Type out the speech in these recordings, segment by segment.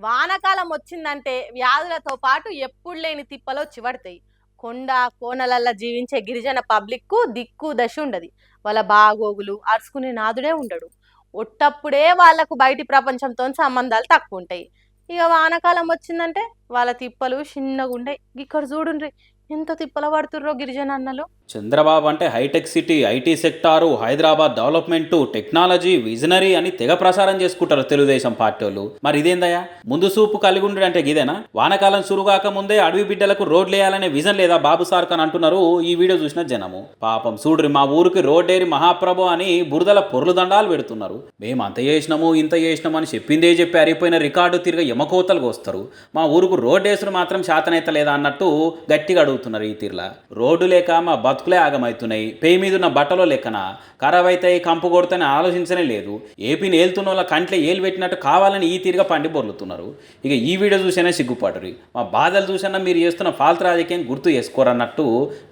వానకాలం వచ్చిందంటే వ్యాధులతో పాటు ఎప్పుడు లేని తిప్పలో చివడతాయి. కొండ కోనలల్ల జీవించే గిరిజన పబ్లిక్కు దిక్కు దశ ఉండదు. వాళ్ళ బాగోగులు అరుచుకునే నాదుడే ఉండడు. ఒట్టప్పుడే వాళ్లకు బయటి ప్రపంచంతో సంబంధాలు తక్కువ ఉంటాయి. ఇక వానకాలం వచ్చిందంటే వాళ్ళ తిప్పలు చిన్నగుంటాయి. ఇక్కడ చూడుండ్రి ఎంత తిప్పల పడుతుర్రో గిరిజన అన్నలు. చంద్రబాబు అంటే hitech city, IT sector, Hyderabad development, technology, visionary అని తెగ ప్రసారం చేసుకుంటారు తెలుగుదేశం పార్టీ వాళ్ళు. మరి ఇదేందయ్యా, ముందు చూపు కలిగి ఉండడు అంటే ఇదేనా? వానకాలం సురుగాక ముందే అడవి బిడ్డలకు రోడ్లు వేయాలనే విజన్ లేదా బాబు సార్క్ అని అంటున్నారు ఈ వీడియో చూసిన జనము. పాపం చూడ్రి, మా ఊరికి రోడ్డేరి మహాప్రభు అని బురదల పొర్లు దండాలు పెడుతున్నారు. మేము అంత చేసినాము ఇంత చేసినాము అని చెప్పిందే చెప్పి అరిపోయిన రికార్డు తిరిగి ఎమకోతలకు వస్తారు. మా ఊరుకు రోడ్డేసుడు మాత్రం శాతనైతలేదా అన్నట్టు గట్టిగా అడుగుతున్నారు. ఈ తీరులా రోడ్డు లేక మా బతుకులే ఆగమవుతున్నాయి. పేయి మీద ఉన్న బట్టలో లెక్కన ఖరాబ్ అవుతాయి, కంపు కొడుతాయని ఆలోచించనే లేదు. ఏపీని ఏలుతున్న వాళ్ళ కంట్లో ఏలు పెట్టినట్టు కావాలని ఈ తీరుగా పండి బొర్లుతున్నారు. ఇక ఈ వీడియో చూసినా సిగ్గుపడరు. మా బాధలు చూసినా మీరు చేస్తున్న ఫాల్తు రాజకీయం గుర్తు చేసుకోరన్నట్టు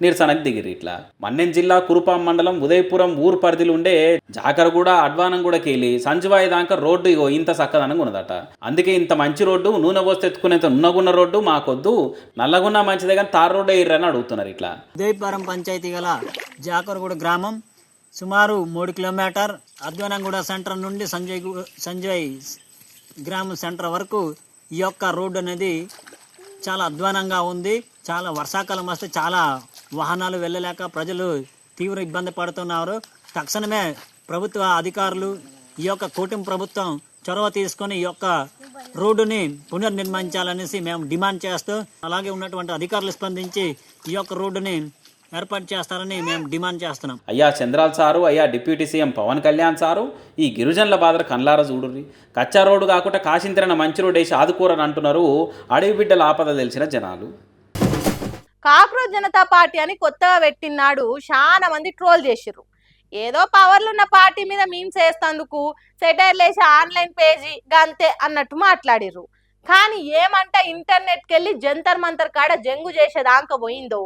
నిరసనకు దిగిరి. ఇట్లా మన్నెం జిల్లా కురుపాం మండలం ఉదయపురం ఊరు పరిధిలో ఉండే జాకరగూడ అడ్వానంగూడకి వెళ్ళి సంజువాయి దాకా రోడ్డు ఇగో ఇంత చక్కదనంగా ఉన్నదట. అందుకే ఇంత మంచి రోడ్డు, నూనె పోస్తే ఎత్తుకునేంత నున్నగున్న రోడ్డు మాకొద్దు, నల్లగున్న మంచిదే కానీ తారు రోడ్డు ఇర్రని అడుగుతున్నారు. ఇట్లా ఉదయపురం పంచాయతీ గల జాకరగూడ గ్రామం సుమారు 3 కిలోమీటర్ అద్వనంగూడ సెంటర్ నుండి సంజయ్ గ్రామం సెంటర్ వరకు ఈ యొక్క రోడ్డు అనేది చాలా అధ్వానంగా ఉంది. చాలా వర్షాకాలం వస్తే చాలా వాహనాలు వెళ్ళలేక ప్రజలు తీవ్ర ఇబ్బంది పడుతున్నారు. తక్షణమే ప్రభుత్వ అధికారులు ఈ యొక్క కూటమి ప్రభుత్వం చొరవ తీసుకొని ఈ యొక్క రోడ్డుని పునర్నిర్మించాలనేసి మేము డిమాండ్ చేస్తూ, అలాగే ఉన్నటువంటి అధికారులు స్పందించి ఈ యొక్క రోడ్డుని ఏర్పాటు చేస్తారని మేము డిమాండ్ చేస్తున్నాం. అయ్యా చంద్రాల్ సారు, అయ్యా deputy CM Pawan Kalyan sir, ఈ గిరిజనుల బాధలు కన్లారా చూడుర్రి. కచ్చా రోడ్డు కాకుండా కాశింతరన మంచి రోడ్డు వేసి ఆదుకోరని అంటున్నారు అడవి బిడ్డల ఆపద తెలిసిన జనాలు. కాక్రోచ్ జనతా పార్టీ అని కొత్తగా పెట్టినాడు చాలా మంది ట్రోల్ చేసిర్రు. ఏదో పవర్లు ఉన్న పార్టీ మీద మీమ్స్ వేస్తందుకు సెటైర్లు వేసి ఆన్లైన్ పేజీ గంతే అన్నట్టు మాట్లాడిర్రు. కానీ ఏమంట ఇంటర్నెట్కి వెళ్ళి జంతర్ మంతర్ కాడ జంగు చేసేదాకా పోయిందో,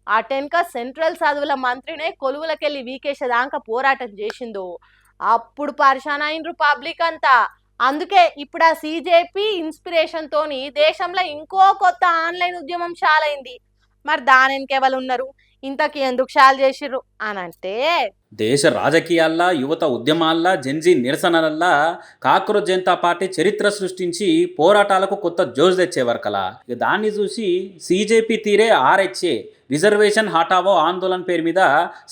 అటెన్క సెంట్రల్ చదువుల మంత్రినే కొలువులకెళ్ళి వీకేసేదాకా పోరాటం చేసిందో అప్పుడు పరిశాన్ అయినరు పబ్లిక్ అంతా. అందుకే ఇప్పుడు ఆ సీజేపీ ఇన్స్పిరేషన్ తోని దేశంలో ఇంకో కొత్త ఆన్లైన్ ఉద్యమం షాలైంది. మరి దాని వెనకెవరు ఉన్నారు, ఇంతకీ ఎందుకు షాల్ చేసిర్రు అని అంటే, దేశ రాజకీయాల్లో, యువత ఉద్యమాల్లో, జెన్జీ నిరసనలల్లో కాక్రోచ్ జనతా పార్టీ చరిత్ర సృష్టించి పోరాటాలకు కొత్త జోష్ తెచ్చేవరకలా ఇక దాన్ని చూసి సీజేపీ తీరే ఆర్హెచ్ఏ రిజర్వేషన్ హటావో ఆందోళన పేరు మీద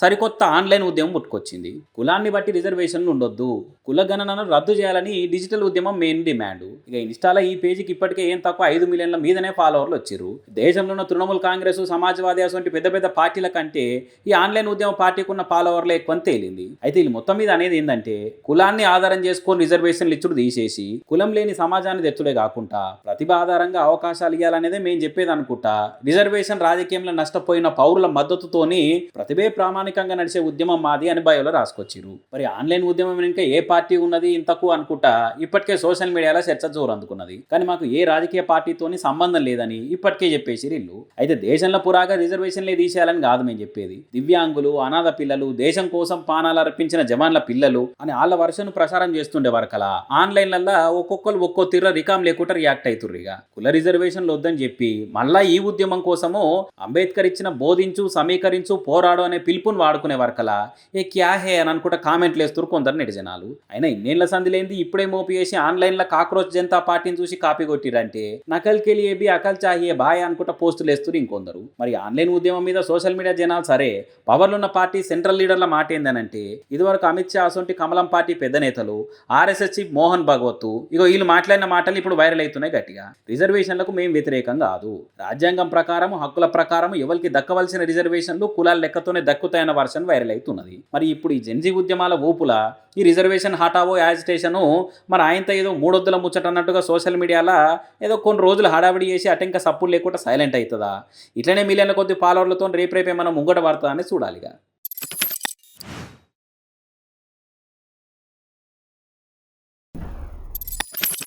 సరికొత్త ఆన్లైన్ ఉద్యమం పుట్టుకొచ్చింది. కులాన్ని బట్టి రిజర్వేషన్లు ఉండొద్దు, కుల గణనను రద్దు చేయాలని డిజిటల్ ఉద్యమం మెయిన్ డిమాండ్. ఇక ఇన్స్టాలో ఈ పేజీకి ఇప్పటికే ఏం తక్కువ 5 మిలియన్ల మీదనే ఫాలోవర్లు వచ్చారు. దేశంలో ఉన్న తృణమూల్ కాంగ్రెస్, సమాజ్వాదీ వంటి పెద్ద పెద్ద పార్టీల కంటే ఈ ఆన్లైన్ ఉద్యమ పార్టీకి ఉన్న ఫాలోవర్లు ఎక్కువ అని తేలింది. అయితే వీళ్ళు మొత్తం మీద అనేది ఏంటంటే, కులాన్ని ఆధారం చేసుకొని రిజర్వేషన్లు ఇచ్చుడు తీసేసి కులం లేని సమాజాన్ని తెచ్చుడే కాకుండా ప్రతిభ ఆధారంగా అవకాశాలు ఇవ్వాలనేదే మేము చెప్పేది అనుకుంటా. రిజర్వేషన్ రాజకీయంలో నష్టపోయిన పౌరుల మద్దతుతోని ప్రతిభే ప్రామాణికంగా నడిచే ఉద్యమం మాది అని బయోలో రాసుకొచ్చిరు. మరి ఆన్లైన్ ఉద్యమం ఇంకా ఏ పార్టీ ఉన్నది ఇంతకు అనుకుంటా ఇప్పటికే సోషల్ మీడియాలో చర్చ జోరు అందుకున్నది. కానీ మాకు ఏ రాజకీయ పార్టీతోని సంబంధం లేదని ఇప్పటికే చెప్పేసి ఇల్లు. అయితే దేశంలో పురాగా రిజర్వేషన్లే తీసేయాలని కాదు మేము చెప్పేది. దివ్యాంగులు, అనాథ పిల్లలు, దేశం కోసం పానాలు అర్పించిన జవాన్ల పిల్లలు అని వాళ్ళ వర్షను ప్రసారం చేస్తుండే వరకలా ఆన్లైన్లల్లో ఒక్కొక్కరు ఒక్కో తీర రికామ్ లేకుండా రియాక్ట్ అవుతుర్రిగా. కుల రిజర్వేషన్లు వద్దని చెప్పి మళ్ళా ఈ ఉద్యమం కోసము అంబేద్కర్ ఇచ్చిన బోధించు, సమీకరించు, పోరాడు అనే పిలుపుని వాడుకునే వరకలా ఏ క్యా హే అని అనుకుంటా కామెంట్లు వేస్తారు కొందరు నెటిజనాలు. అయినా ఇన్నేళ్ల సంధిలేంది ఇప్పుడే మోపి చేసి ఆన్లైన్లో కాక్రోచ్ జనతా పార్టీని చూసి కాపీ కొట్టిరంటే నకల్కి వెళ్ళి ఏబి అకల్ చాహియే బాయ్ అనుకుంటా పోస్టులు వేస్తారు ఇంకొందరు. మరి ఆన్లైన్ ఉద్యమం మీద సోషల్ మీడియా జనాలు సరే, పవర్లున్న పార్టీ సెంట్రల్ లీడర్ల మాట ఏందనంటే, ఇదివరకు అమిత్ షా అసొంటి కమలం పార్టీ పెద్ద నేతలు, ఆర్ఎస్ఎస్ చీఫ్ మోహన్ భగవత్ ఇగో వీళ్ళు మాట్లాడిన మాటలు ఇప్పుడు వైరల్ అవుతున్నాయి గట్టిగా. రిజర్వేషన్లకు మేము వ్యతిరేకం కాదు, రాజ్యాంగం ప్రకారం హక్కుల ప్రకారం ఎవరికి దక్కవలసిన రిజర్వేషన్లు కులాల లెక్కతోనే దక్కుతాయన్న వర్షన్ వైరల్ అవుతున్నది. మరి ఇప్పుడు ఈ జెన్జీ ఉద్యమాల ఊపుల ఈ రిజర్వేషన్ హటావో యాజిటేషను మరి ఆయనతో ఏదో మూడొద్దుల ముచ్చట అన్నట్టుగా సోషల్ మీడియాలో ఏదో కొన్ని రోజులు హడావిడి చేసి అటెంక సప్పులు లేకుండా సైలెంట్ అవుతుందా, ఇట్లనే మిలియన్ల కొద్ది ఫాలోవర్లతో రేపేమన్నా ముంగట పడుతుందా అని చూడాలిగా.